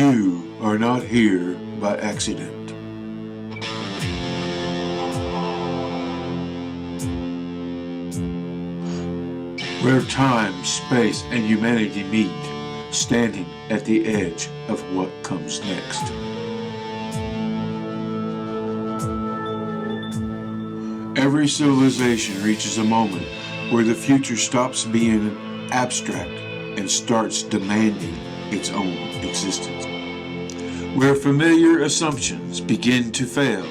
You are not here by accident. Where time, space, and humanity meet, standing at the edge of what comes next. Every civilization reaches a moment where the future stops being abstract and starts demanding its own existence. Where familiar assumptions begin to fail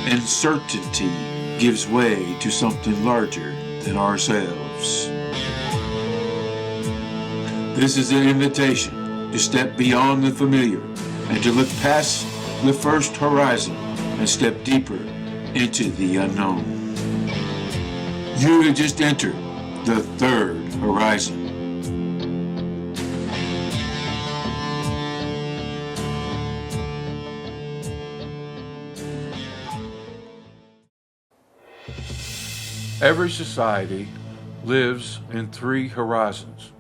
and certainty gives way to something larger than ourselves. This is an invitation to step beyond the familiar and to look past the first horizon and step deeper into the unknown. You have just entered the third horizon. Every society lives in three horizons.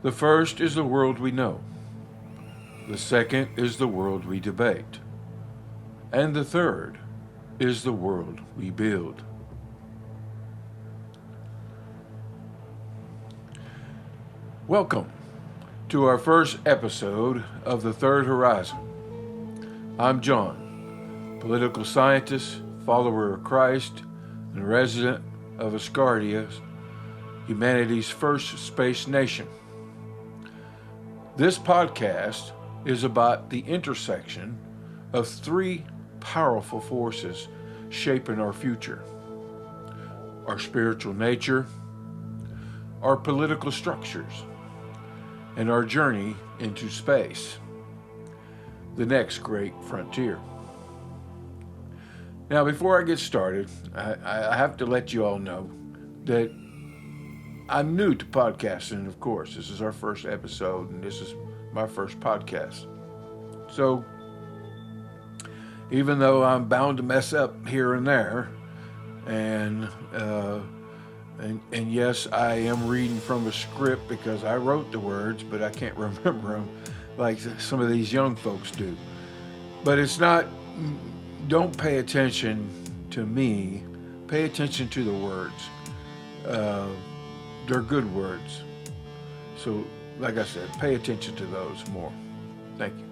The first is the world we know. The second is the world we debate. And the third is the world we build. Welcome to our first episode of The Third Horizon. I'm John, political scientist, follower of Christ, and resident of Asgardia, humanity's first space nation. This podcast is about the intersection of three powerful forces shaping our future: our spiritual nature, our political structures, and our journey into space, the next great frontier. Now, before I get started, I have to let you all know that I'm new to podcasting, of course. This is our first episode, and this is my first podcast. So, even though I'm bound to mess up here and there, and yes, I am reading from a script because I wrote the words, but I can't remember them like some of these young folks do. But it's not, don't pay attention to me, pay attention to the words. They're good words. So, like I said, pay attention to those more. Thank you.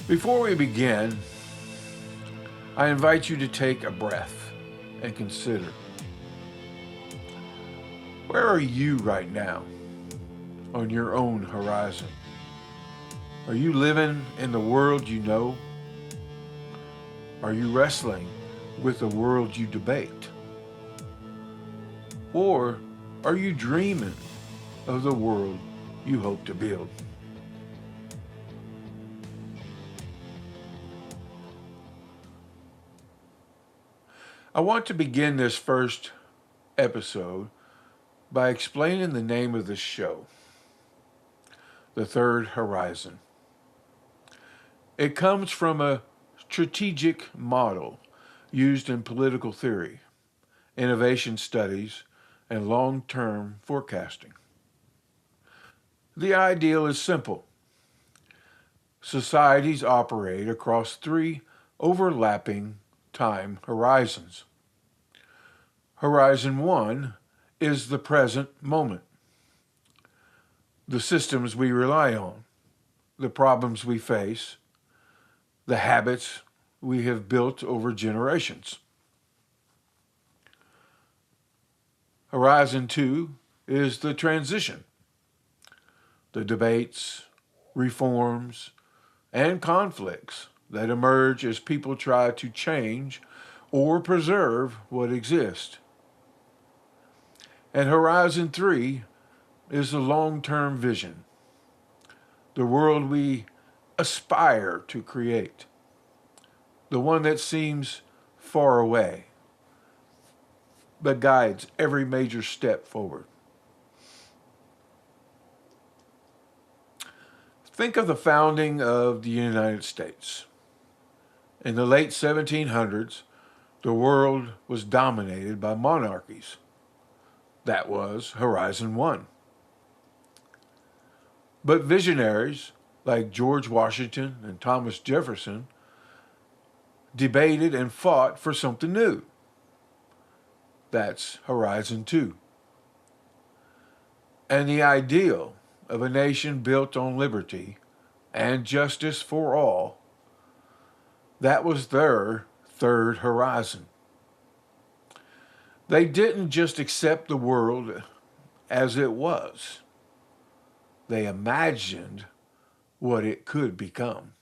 Before we begin, I invite you to take a breath and consider. Where are you right now on your own horizon? Are you living in the world you know? Are you wrestling with the world you debate? Or are you dreaming of the world you hope to build? I want to begin this first episode by explaining the name of this show, The Third Horizon. It comes from a strategic model used in political theory, innovation studies, and long-term forecasting. The ideal is simple. Societies operate across three overlapping time horizons. Horizon 1 is the present moment. The systems we rely on, the problems we face, the habits we have built over generations. Horizon 2 is the transition. The debates, reforms, and conflicts that emerge as people try to change or preserve what exists. And Horizon 3 is the long-term vision, the world we aspire to create, the one that seems far away, but guides every major step forward. Think of the founding of the United States. In the late 1700s, the world was dominated by monarchies. That was Horizon 1. But visionaries like George Washington and Thomas Jefferson debated and fought for something new. That's Horizon 2. And the ideal of a nation built on liberty and justice for all, that was their third horizon. They didn't just accept the world as it was, they imagined what it could become.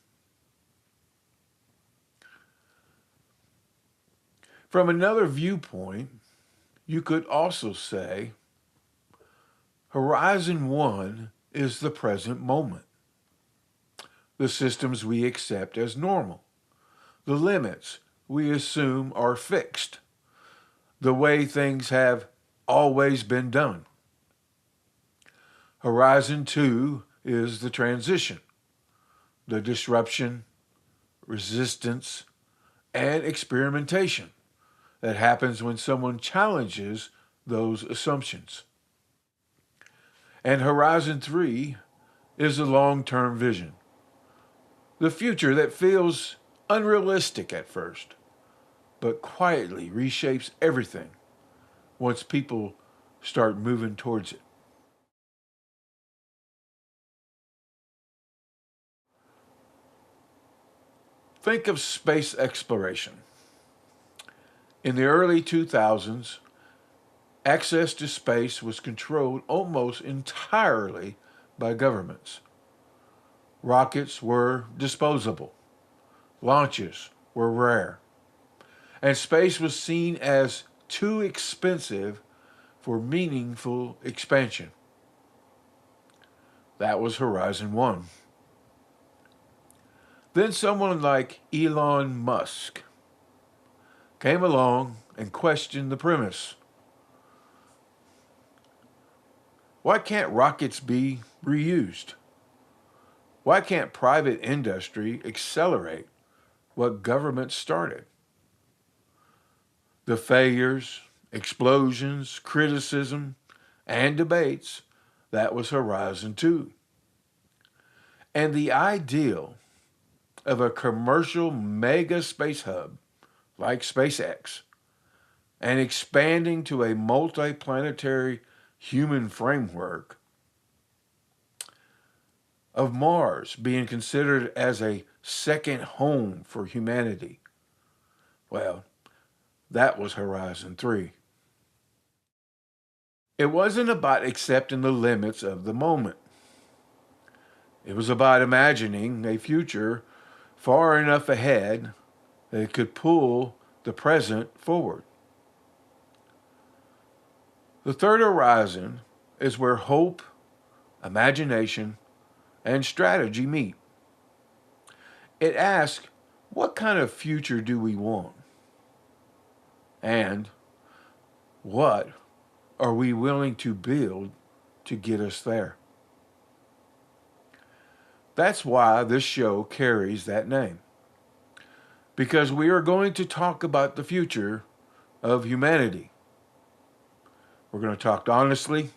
From another viewpoint, you could also say Horizon 1 is the present moment, the systems we accept as normal, the limits we assume are fixed, the way things have always been done. Horizon 2 is the transition, the disruption, resistance, and experimentation that happens when someone challenges those assumptions. And Horizon 3 is a long-term vision, the future that feels unrealistic at first, but quietly reshapes everything once people start moving towards it. Think of space exploration. In the early 2000s, access to space was controlled almost entirely by governments. Rockets were disposable, launches were rare, and space was seen as too expensive for meaningful expansion. That was Horizon 1. Then someone like Elon Musk came along and questioned the premise. Why can't rockets be reused? Why can't private industry accelerate what government started? The failures, explosions, criticism, and debates, that was Horizon 2. And the ideal of a commercial mega space hub like SpaceX and expanding to a multi-planetary human framework of Mars being considered as a second home for humanity. Well, that was Horizon 3. It wasn't about accepting the limits of the moment. It was about imagining a future far enough ahead that it could pull the present forward. The third horizon is where hope, imagination, and strategy meet. It asks, what kind of future do we want? And what are we willing to build to get us there? That's why this show carries that name. Because we are going to talk about the future of humanity. We're going to talk honestly.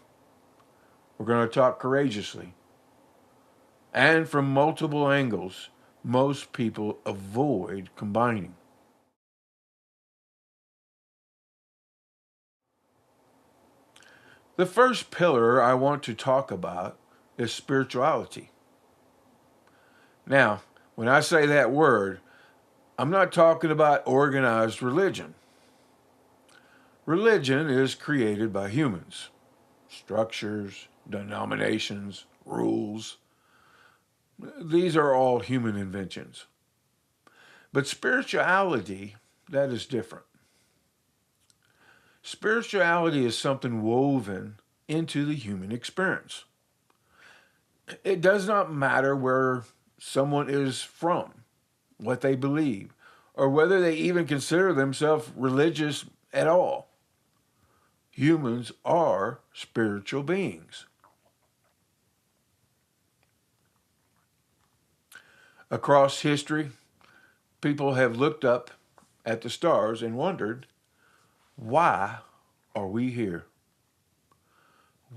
We're going to talk courageously. And from multiple angles most people avoid combining. The first pillar I want to talk about is spirituality. Now, when I say that word, I'm not talking about organized religion. Religion is created by humans. Structures, denominations, rules. These are all human inventions. But spirituality, that is different. Spirituality is something woven into the human experience. It does not matter where someone is from, what they believe, or whether they even consider themselves religious at all. Humans are spiritual beings. Across history, people have looked up at the stars and wondered, why are we here?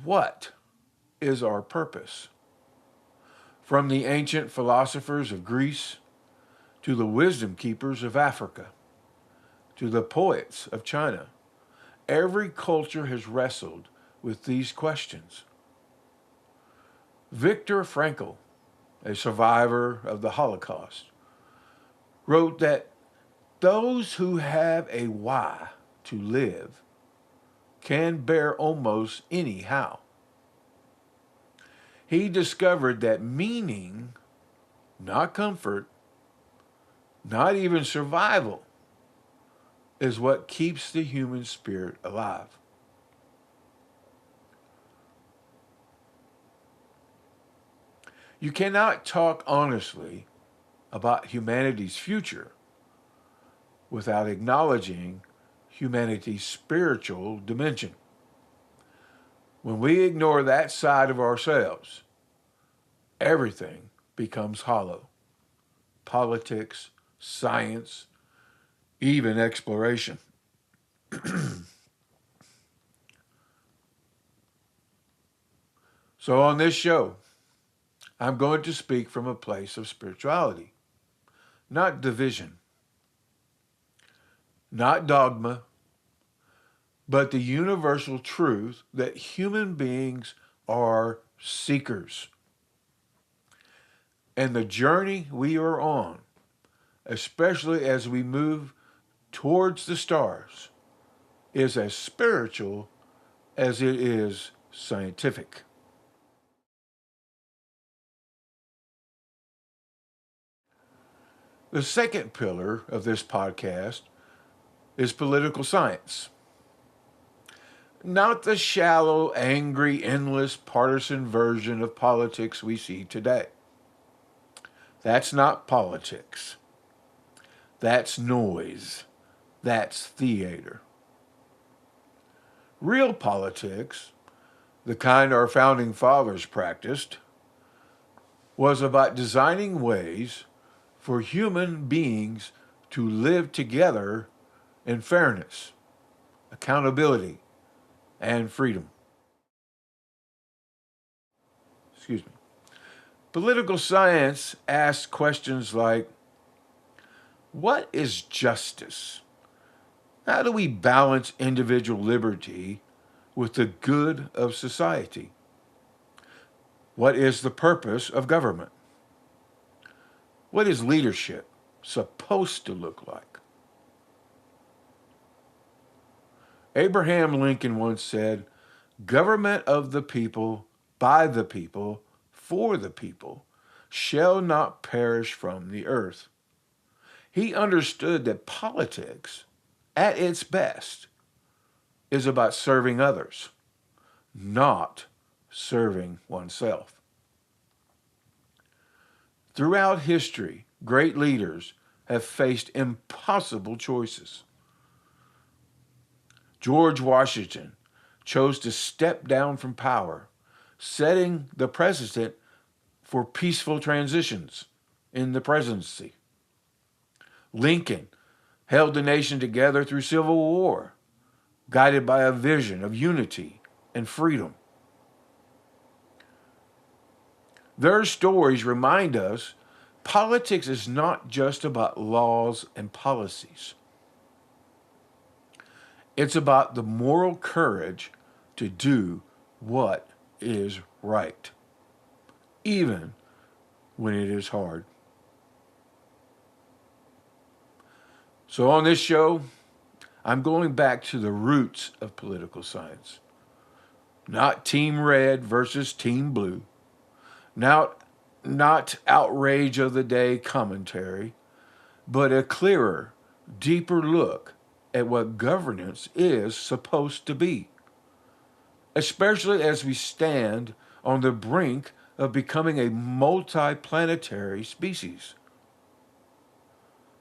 What is our purpose? From the ancient philosophers of Greece to the wisdom keepers of Africa to the poets of China, every culture has wrestled with these questions. Viktor Frankl, a survivor of the Holocaust, wrote that those who have a why to live can bear almost any how. He discovered that meaning, not comfort, not even survival, is what keeps the human spirit alive. You cannot talk honestly about humanity's future without acknowledging humanity's spiritual dimension. When we ignore that side of ourselves, everything becomes hollow. Politics, science, even exploration. So on this show, I'm going to speak from a place of spirituality, not division, not dogma, but the universal truth that human beings are seekers. And the journey we are on, especially as we move towards the stars, is as spiritual as it is scientific. The second pillar of this podcast is political science. Not the shallow, angry, endless, partisan version of politics we see today. That's not politics. That's noise. That's theater. Real politics, the kind our founding fathers practiced, was about designing ways for human beings to live together in fairness, accountability, and freedom. Excuse me. Political science asks questions like, what is justice? How do we balance individual liberty with the good of society? What is the purpose of government? What is leadership supposed to look like? Abraham Lincoln once said, government of the people, by the people, for the people, shall not perish from the earth. He understood that politics, at its best, is about serving others, not serving oneself. Throughout history, great leaders have faced impossible choices. George Washington chose to step down from power, setting the precedent for peaceful transitions in the presidency. Lincoln held the nation together through civil war, guided by a vision of unity and freedom. Their stories remind us politics is not just about laws and policies. It's about the moral courage to do what is right, even when it is hard. So on this show, I'm going back to the roots of political science. Not Team Red versus Team Blue. Not outrage of the day commentary, but a clearer, deeper look at what governance is supposed to be, especially as we stand on the brink of becoming a multi-planetary species.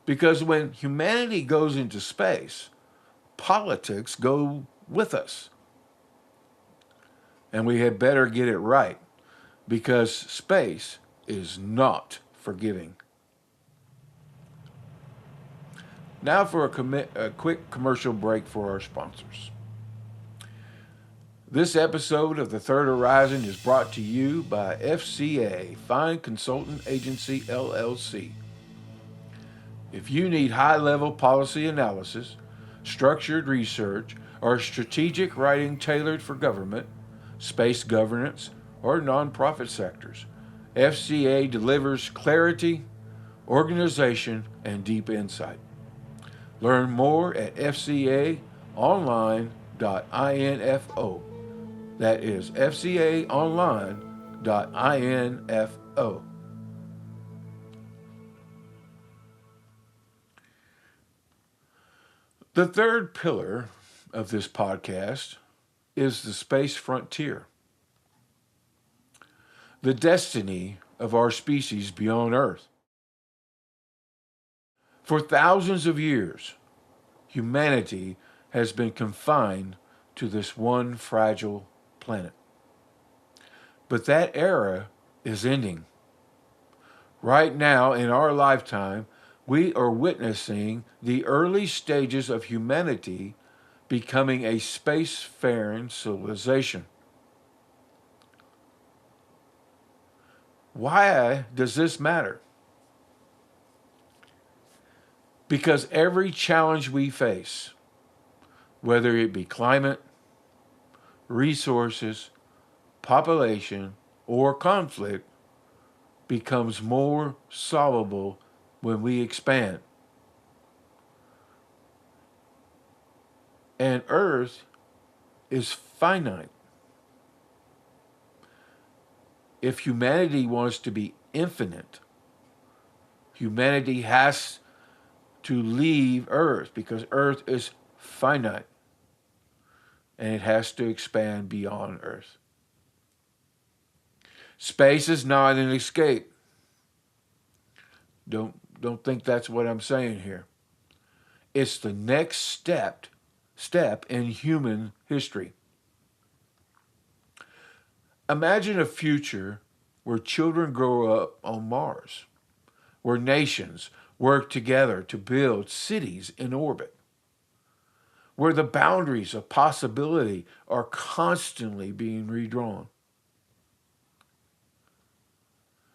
Because when humanity goes into space, politics go with us. And we had better get it right, because space is not forgiving. Now for a quick commercial break for our sponsors. This episode of The Third Horizon is brought to you by FCA, Fine Consultant Agency, LLC. If you need high-level policy analysis, structured research, or strategic writing tailored for government, space governance, or nonprofit sectors, FCA delivers clarity, organization, and deep insight. Learn more at fcaonline.info. That is fcaonline.info. The third pillar of this podcast is the space frontier, the destiny of our species beyond Earth. For thousands of years, humanity has been confined to this one fragile planet. But that era is ending. Right now, in our lifetime, we are witnessing the early stages of humanity becoming a spacefaring civilization. Why does this matter? Because every challenge we face, whether it be climate, resources, population, or conflict, becomes more solvable when we expand. And Earth is finite. If humanity wants to be infinite, humanity has to leave Earth because Earth is finite and it has to expand beyond Earth. Space is not an escape. Don't think that's what I'm saying here. It's the next step in human history. Imagine a future where children grow up on Mars, where nations work together to build cities in orbit, where the boundaries of possibility are constantly being redrawn.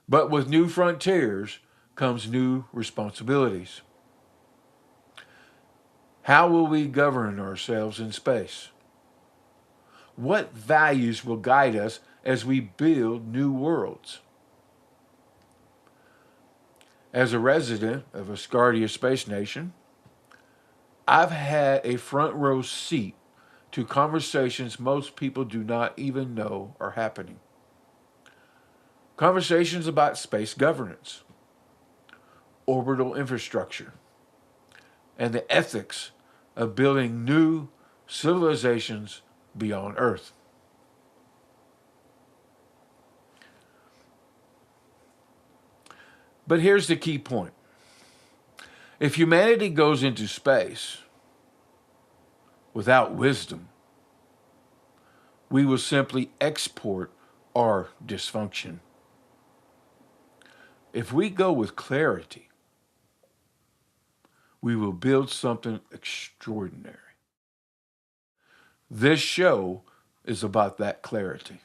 But with new frontiers comes new responsibilities. How will we govern ourselves in space? What values will guide us as we build new worlds? As a resident of Asgardia Space Nation, I've had a front row seat to conversations most people do not even know are happening. Conversations about space governance, orbital infrastructure, and the ethics of building new civilizations beyond Earth. But here's the key point. If humanity goes into space without wisdom, we will simply export our dysfunction. If we go with clarity, we will build something extraordinary. This show is about that clarity.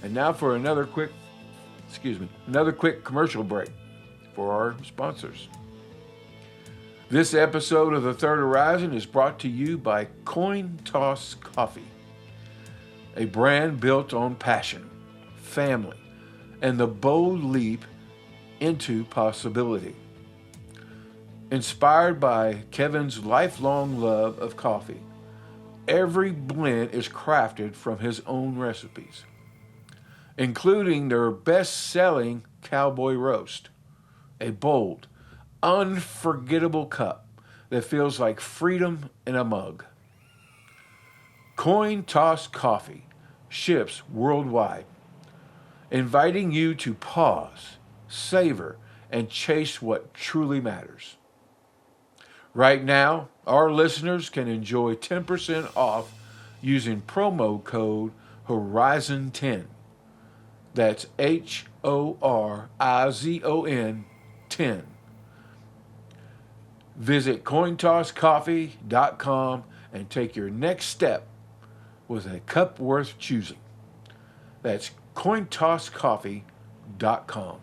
And now for another quick commercial break for our sponsors. This episode of The Third Horizon is brought to you by Coin Toss Coffee, a brand built on passion, family, and the bold leap into possibility. Inspired by Kevin's lifelong love of coffee, every blend is crafted from his own recipes, including their best-selling Cowboy Roast, a bold, unforgettable cup that feels like freedom in a mug. Coin Toss Coffee ships worldwide, inviting you to pause, savor, and chase what truly matters. Right now, our listeners can enjoy 10% off using promo code Horizon10. That's HORIZON 10. Visit cointosscoffee.com and take your next step with a cup worth choosing. That's cointosscoffee.com.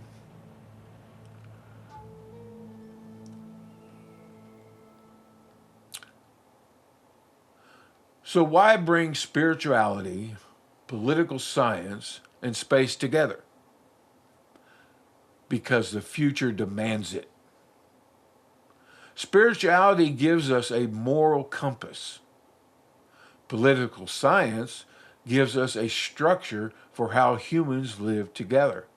So why bring spirituality, political science, and space together? Because the future demands it. Spirituality gives us a moral compass. Political science gives us a structure for how humans live together.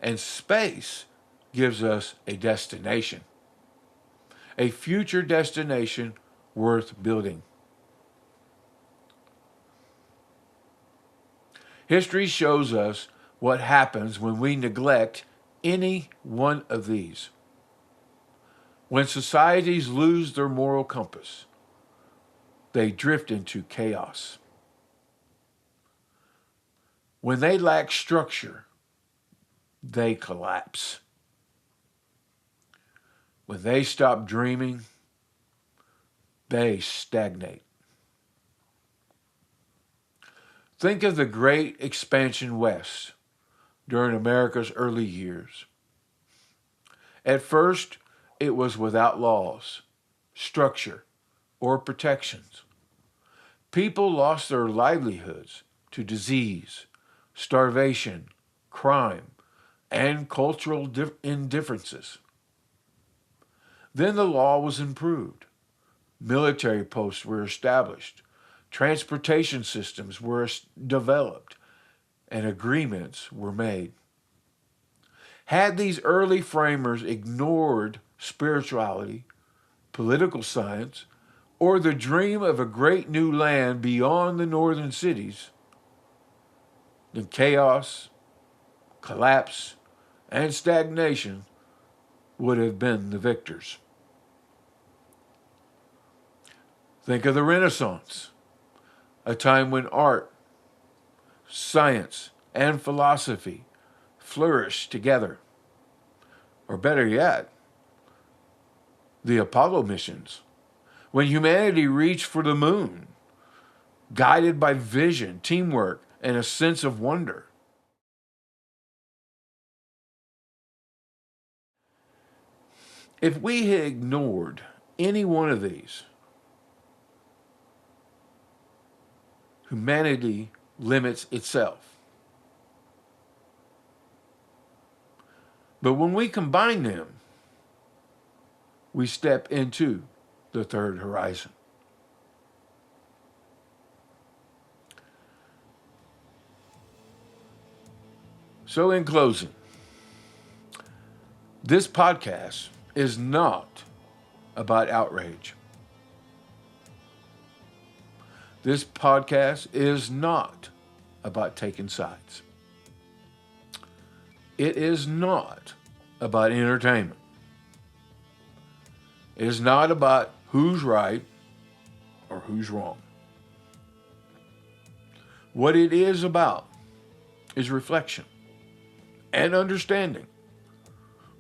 And space gives us a destination. A future destination worth building. History shows us what happens when we neglect any one of these. When societies lose their moral compass, they drift into chaos. When they lack structure, they collapse. When they stop dreaming, they stagnate. Think of the great expansion west during America's early years. At first, it was without laws, structure, or protections. People lost their livelihoods to disease, starvation, crime, and cultural indifferences. Then the law was improved. Military posts were established. Transportation systems were developed, and agreements were made. Had these early framers ignored spirituality, political science, or the dream of a great new land beyond the northern cities, then chaos, collapse, and stagnation would have been the victors. Think of the Renaissance, a time when art, science, and philosophy flourished together. Or better yet, the Apollo missions, when humanity reached for the moon, guided by vision, teamwork, and a sense of wonder. If we had ignored any one of these, humanity limits itself. But when we combine them, we step into the third horizon. So in closing, this podcast is not about outrage. This podcast is not about taking sides. It is not about entertainment. It is not about who's right or who's wrong. What it is about is reflection and understanding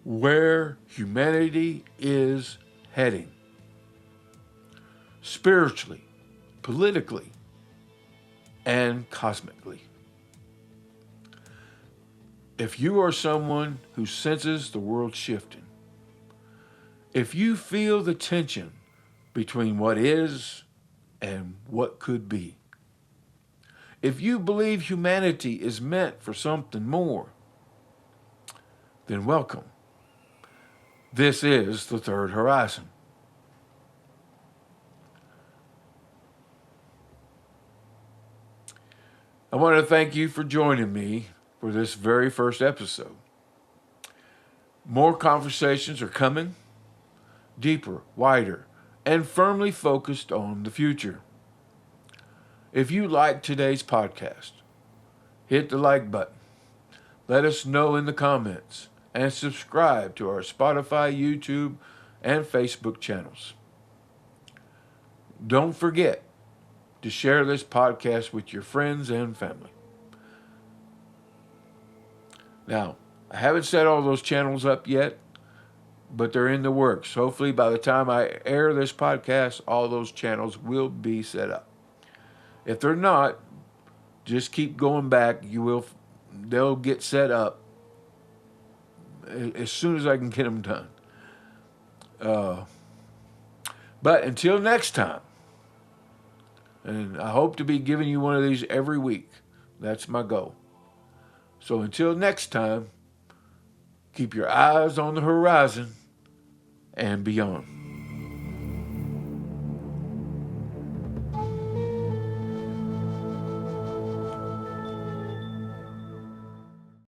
where humanity is heading, spiritually, politically, and cosmically. If you are someone who senses the world shifting, if you feel the tension between what is and what could be, if you believe humanity is meant for something more, then welcome. This is the third horizon. I want to thank you for joining me for this very first episode. More conversations are coming, deeper, wider, and firmly focused on the future. If you like today's podcast, hit the like button. Let us know in the comments and subscribe to our Spotify, YouTube, and Facebook channels. Don't forget to share this podcast with your friends and family. Now, I haven't set all those channels up yet, but they're in the works. Hopefully by the time I air this podcast, all those channels will be set up. If they're not, just keep going back. They'll get set up as soon as I can get them done. But until next time, and I hope to be giving you one of these every week. That's my goal. So until next time, keep your eyes on the horizon and beyond.